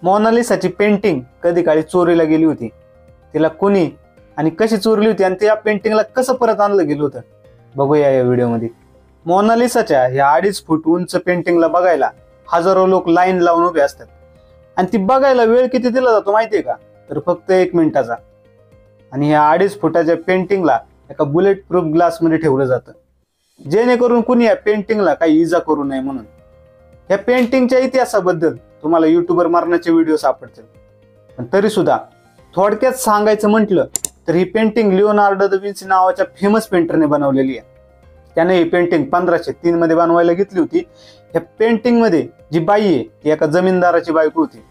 मोनालिसाची painting कधी काळी चोरीला गेली होती, तिला कोणी आणि कशी चोरली होती आणि त्या पेंटिंगला कसं परत आणलं गेलं होतं बघूया या व्हिडिओमध्ये। मोनालिसाच्या या 2.5 फूट उंच पेंटिंगला बघायला हजारो लोक लाईन लावून उभे असतात आणि ती बघायला वेळ किती दिला जातो माहितीये का, तर फक्त 1 मिनिटाचा। आणि या 2.5 फुटाच्या पेंटिंगला एका बुलेट प्रूफ ग्लास मध्ये ठेवलं जातं, जेणेकरून कुणी या पेंटिंगला काही इजा करू नये म्हणून। या पेंटिंगच्या इतिहासाबद्दल तुम्हाला युट्यूबवर मारण्याचे व्हिडिओ सापडतील, पण तरी सुद्धा थोडक्यात सांगायचं म्हटलं तर ही पेंटिंग लिओनार्डो दा विंची नावाच्या फेमस पेंटरने बनवलेली आहे। त्याने ही पेंटिंग 1503 मध्ये बनवायला घेतली होती। या पेंटिंग मध्ये जी बाई आहे ती एका जमीनदाराची बायको होती।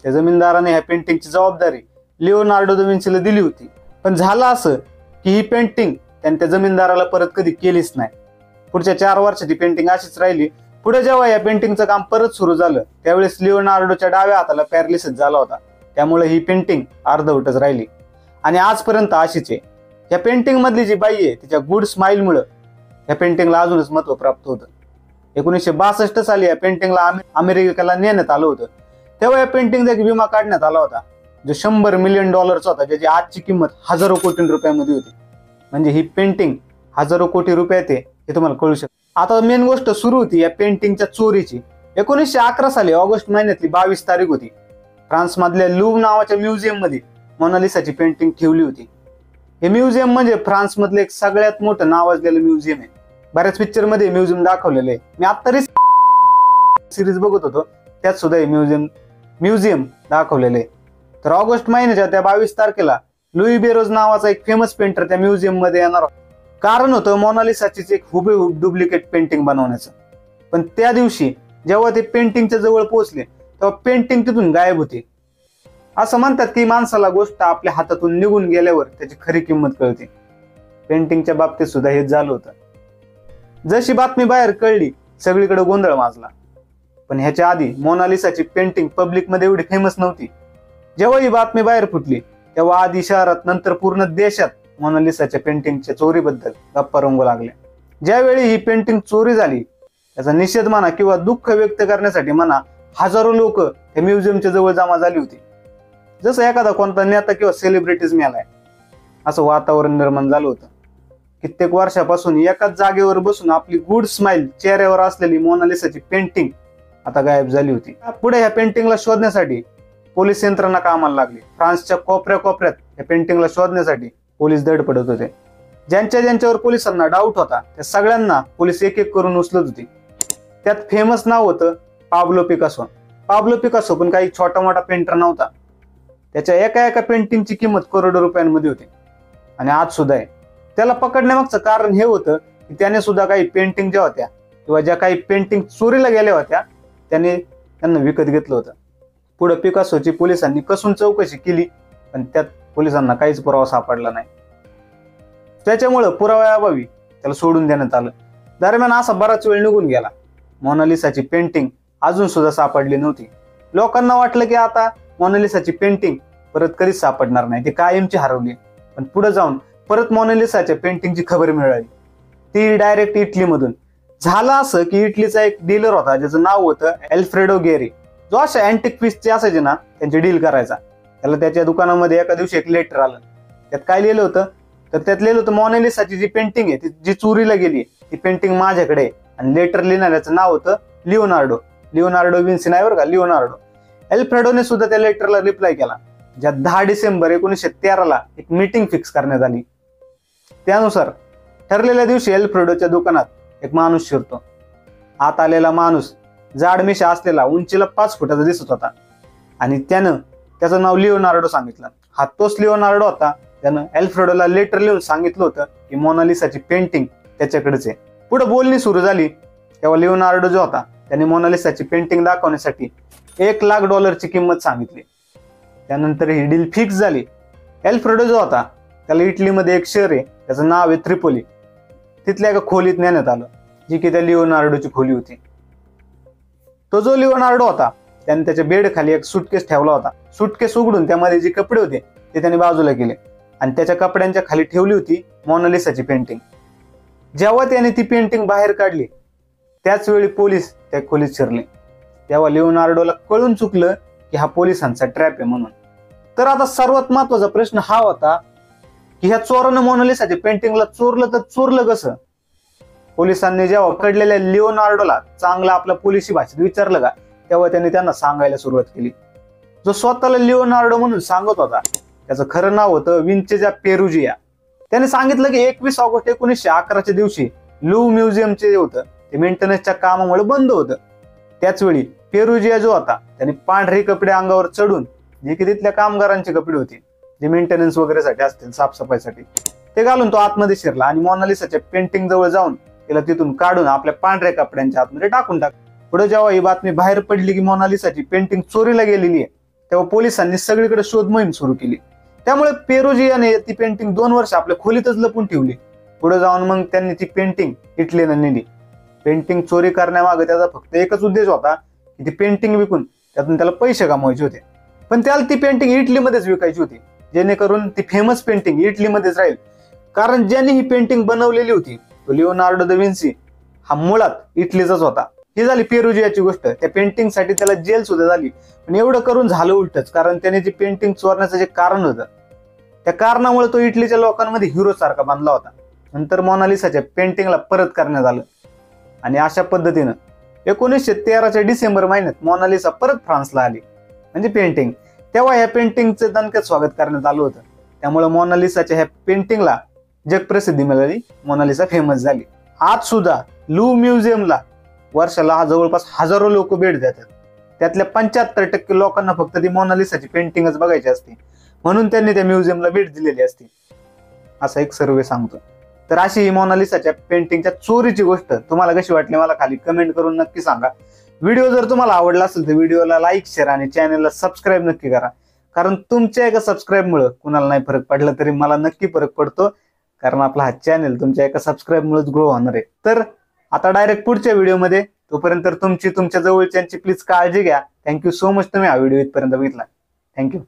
त्या जमीनदाराने ह्या पेंटिंगची जबाबदारी लिओनार्डो दा विंचीला दिली होती, पण झालं असं की ही पेंटिंग त्याने त्या जमीनदाराला परत कधी केलीच नाही। पुढच्या 4 वर्षात ही पेंटिंग अशीच राहिली। पुढे जेव्हा या पेंटिंगचं काम परत सुरू झालं त्यावेळेस लिओनार्डोच्या डाव्या हाताला पॅरालिसिस झाला होता, त्यामुळे ही पेंटिंग अर्धवटच राहिली आणि आजपर्यंत अशीच आहे। या पेंटिंग मधली जी बाई आहे तिच्या गुड स्माइलमुळे या पेंटिंगला अजूनच महत्व प्राप्त होतं। 1962 साली या पेंटिंगला अमेरिकेला नेण्यात आलं होतं। तेव्हा या पेंटिंगचा एक विमा काढण्यात आला होता जो $100 मिलियन होता, ज्याची आजची किंमत हजारो कोटी रुपयांमध्ये होती। म्हणजे ही पेंटिंग हजारो कोटी रुपयात आहे हे तुम्हाला कळू शकतं। आता मेन गोष्ट सुरू होती या पेंटिंगच्या चोरीची। 1911 साली ऑगस्ट महिन्यातली 22 तारीख होती। फ्रान्स मधल्या लूव्र नावाच्या म्युझियम मध्ये मोनालिसाची पेंटिंग ठेवली होती। हे म्युझियम म्हणजे फ्रान्स मधलं एक सगळ्यात मोठं नावाजलेलं म्युझियम आहे। बऱ्याच पिक्चर मध्ये म्युझियम दाखवलेलं आहे। मी आता सिरीज बघत होतो त्यात सुद्धा हे म्युझियम दाखवलेलं आहे। तर ऑगस्ट महिन्याच्या त्या 22 तारखेला लुई बेरोज नावाचा एक फेमस पेंटर त्या म्युझियम मध्ये येणार होता। कारण होतं मोनालिसाचीच एक हुबेहूब डुप्लिकेट पेंटिंग बनवण्याचं। पण त्या दिवशी जेव्हा ते पेंटिंगच्या जवळ पोहोचले तेव्हा पेंटिंग तिथून गायब होती। असं म्हणतात की माणसाला गोष्ट आपल्या हातातून निघून गेल्यावर त्याची खरी किंमत कळते। पेंटिंगच्या बाबतीत सुद्धा हेच झालं होतं। जशी बातमी बाहेर कळली सगळीकडे गोंधळ माजला, पण ह्याच्या आधी मोनालिसाची पेंटिंग पब्लिक मध्ये एवढी फेमस नव्हती। जेव्हा ही बातमी बाहेर फुटली तेव्हा आधी शहरात नंतर पूर्ण देशात मोनालिसाच्या पेंटिंगच्या चोरीबद्दल गप्पा रंगू लागल्या। ज्यावेळी ही पेंटिंग चोरी झाली त्याचा निषेध म्हणा किंवा दुःख व्यक्त करण्यासाठी म्हणा हजारो लोक त्या म्युझियमच्या जवळ जमा झाली होती। जसं एखादा कोणता नेता किंवा सेलिब्रिटीज मेलाय असं वातावरण निर्माण झालं होतं। कित्येक वर्षापासून एकाच जागेवर बसून आपली गुड स्माइल चेहऱ्यावर असलेली मोनालिसाची पेंटिंग आता गायब झाली होती। पुढे ह्या पेंटिंगला शोधण्यासाठी पोलीस यंत्रणा कामाला लागली। फ्रान्सच्या कोपऱ्यात या पेंटिंगला शोधण्यासाठी पोलीस धडपडत होते। ज्यांच्यावर पोलिसांना डाऊट होता त्या सगळ्यांना पोलीस एक एक करून उचलत होती। त्यात फेमस नाव होतं पाब्लो पिकासो। पाब्लो पिकासो पण काही छोटा मोठा पेंटर नव्हता। त्याच्या एका पेंटिंगची किंमत करोडो रुपयांमध्ये होती आणि आज सुद्धा आहे। त्याला पकडण्यामागचं कारण हे होतं की त्याने सुद्धा काही पेंटिंग ज्या होत्या किंवा ज्या काही पेंटिंग चोरीला गेल्या होत्या त्यांना विकत घेतलं होतं। पुढे पिकासोची पोलिसांनी कसून चौकशी केली पण त्यात पोलिसांना काहीच पुरावा सापडला नाही। त्याच्यामुळे पुराव्याअभावी त्याला सोडून देण्यात आलं। दरम्यान असा बराच वेळ निघून गेला, मोनालिसाची पेंटिंग अजून सुद्धा सापडली नव्हती। लोकांना वाटलं की आता मोनालिसाची पेंटिंग परत कधीच सापडणार नाही, ती कायमची हरवली। पण पुढे जाऊन परत मोनालिसाच्या पेंटिंगची खबर मिळाली, ती डायरेक्ट इटलीमधून। झालं असं की इटलीचा एक डीलर होता ज्याचं नाव होतं अल्फ्रेडो गेरी, जो अशा अँटिक पीसचे असायचे ना त्यांची डील करायचा। त्याला त्याच्या दुकानामध्ये एका दिवशी एक लेटर आलं। त्यात काय लिहिलं होतं तर त्यात लिहिलं होतं मोनालिसाची जी पेंटिंग आहे जी चोरीला गेली ती पेंटिंग माझ्याकडे आहे। आणि लेटर लिहिणाऱ्याचं नाव होतं लिओनार्डो विंची नाही बरं का, लिओनार्डो। अल्फ्रेडोने सुद्धा त्या लेटरला रिप्लाय केला, ज्या 10 डिसेंबर 1913 एक मीटिंग फिक्स करण्यात आली। त्यानुसार ठरलेल्या दिवशी अल्फ्रेडोच्या दुकानात एक माणूस शिरतो। आत आलेला माणूस जाड मिशा असलेला, उंचीला 5 फुटाचा दिसत होता आणि त्याचं नाव लिओनार्डो सांगितलं। हा तोच लिओनार्डो होता त्यानं अल्फ्रेडोला लेटर लिहून सांगितलं होतं की मोनालिसाची पेंटिंग त्याच्याकडेच आहे। पुढे बोलणी सुरू झाली तेव्हा लिओनार्डो जो होता त्याने मोनालिसाची पेंटिंग दाखवण्यासाठी $1,00,000 किंमत सांगितली। त्यानंतर ही डील फिक्स झाली। अल्फ्रेडो जो होता त्याला इटलीमध्ये एक शहर आहे त्याचं नाव आहे त्रिपोली, तिथल्या एका खोलीत नेण्यात आलं जी की त्या लिओनार्डोची खोली होती। तो जो लिओनार्डो होता त्याने त्याच्या बेड खाली एक सुटकेस ठेवला होता। सुटकेस उघडून त्यामध्ये जे कपडे होते ते त्याने बाजूला केले आणि त्याच्या कपड्यांच्या खाली ठेवली होती मोनालिसाची पेंटिंग। जेव्हा त्याने ती पेंटिंग बाहेर काढली त्याच वेळी पोलीस त्या खोलीत शिरले। तेव्हा लिओनार्डोला कळून चुकलं की हा पोलिसांचा ट्रॅप आहे म्हणून. तर आता सर्वात महत्वाचा प्रश्न हा होता की ह्या चोरानं मोनालिसाच्या पेंटिंगला चोरलं तर चोरलं कसं. पोलिसांनी जेव्हा पकडलेल्या लिओनार्डोला चांगला आपल्या पोलिसी भाषेत विचारलं का, तेव्हा त्यांनी त्यांना सांगायला सुरुवात केली. जो स्वतःला लिओनार्डो म्हणून सांगत होता त्याचं खरं नाव होतं विंचेजा पेरुजिया. त्याने सांगितलं की 21 ऑगस्ट 1911च्या दिवशी लुव्र म्युझियमचे होतं ते मेंटेनन्सच्या कामामुळे बंद होतं. त्याच वेळी पेरुजिया जो होता त्याने पांढरे कपडे अंगावर चढून, जे की तिथल्या कामगारांचे कपडे होते जे मेंटेनन्स वगैरे साठी असतील, साफसफाईसाठी, ते घालून तो आतमध्ये शिरला आणि मोनालिसाच्या पेंटिंग जवळ जाऊन तिला तिथून काढून आपल्या पांढऱ्या कपड्यांच्या आतमध्ये टाकून टाकलं. पुढे जेव्हा ही बातमी बाहेर पडली की मोनालिसाची पेंटिंग चोरीला गेलेली आहे, तेव्हा पोलिसांनी सगळीकडे शोध मोहीम सुरू केली. त्यामुळे पेरुजियाने ती पेंटिंग 2 वर्ष आपल्या खोलीतच लपून ठेवली. पुढे जाऊन मग त्यांनी ती पेंटिंग इटलीला नेली. पेंटिंग चोरी करण्यामागे त्याचा फक्त एकच उद्देश होता की ती पेंटिंग विकून त्यातून त्याला पैसे कमवायचे होते. पण त्याला ती पेंटिंग इटलीमध्येच विकायची होती, जेणेकरून ती फेमस पेंटिंग इटलीमध्येच राहील. कारण ज्यांनी ही पेंटिंग बनवलेली होती तो लिओनार्डो दा विन्सी हा मुळात इटलीचाच होता. ही झाली पेरुजियाची गोष्ट. त्या पेंटिंग साठी त्याला जेल सुद्धा झाली. पण एवढं करून झालं उलटच, कारण त्याने जी पेंटिंग चोरण्याचं जे कारण होतं त्या कारणामुळे तो इटलीच्या लोकांमध्ये हिरो सारखा बांधला होता. नंतर मोनालिसाच्या पेंटिंगला परत करण्यात आलं आणि अशा पद्धतीनं 1913च्या डिसेंबर महिन्यात मोनालिसा परत फ्रान्सला आली, म्हणजे पेंटिंग. तेव्हा ह्या पेंटिंगचं दणक्यात स्वागत करण्यात आलं होतं. त्यामुळे मोनालिसाच्या ह्या पेंटिंगला जगप्रसिद्धी मिळाली, मोनालिसा फेमस झाली. आज सुद्धा लुव्र म्युझियमला वर्षाला जवळपास हजारो लोक भेट देतात. त्यातल्या 75% लोकांना फक्त ती मोनालिसाची पेंटिंगच बघायची असते, म्हणून त्यांनी त्या म्युझियमला भेट दिलेली असते, असा एक सर्वे सांगतो. तर अशी ही मोनालिसाच्या पेंटिंगच्या चोरीची गोष्ट तुम्हाला कशी वाटली मला खाली कमेंट करून नक्की सांगा. व्हिडिओ जर तुम्हाला आवडला असेल तर व्हिडिओला लाईक, शेअर आणि चॅनलला सबस्क्राईब नक्की करा. कारण तुमच्या एका सबस्क्राईबमुळे कुणाला नाही फरक पडला तरी मला नक्की फरक पडतो, कारण आपला हा चॅनल तुमच्या एका सबस्क्राईबमुळेच ग्रो होणार आहे. तर आता डायरेक्ट पुढच्या व्हिडिओमध्ये, तोपर्यंत तुमच्या जवळच्यांची प्लीज काळजी घ्या. थँक्यू सो मच, तुम्ही हा व्हिडिओ इथपर्यंत बघितला. थँक्यू.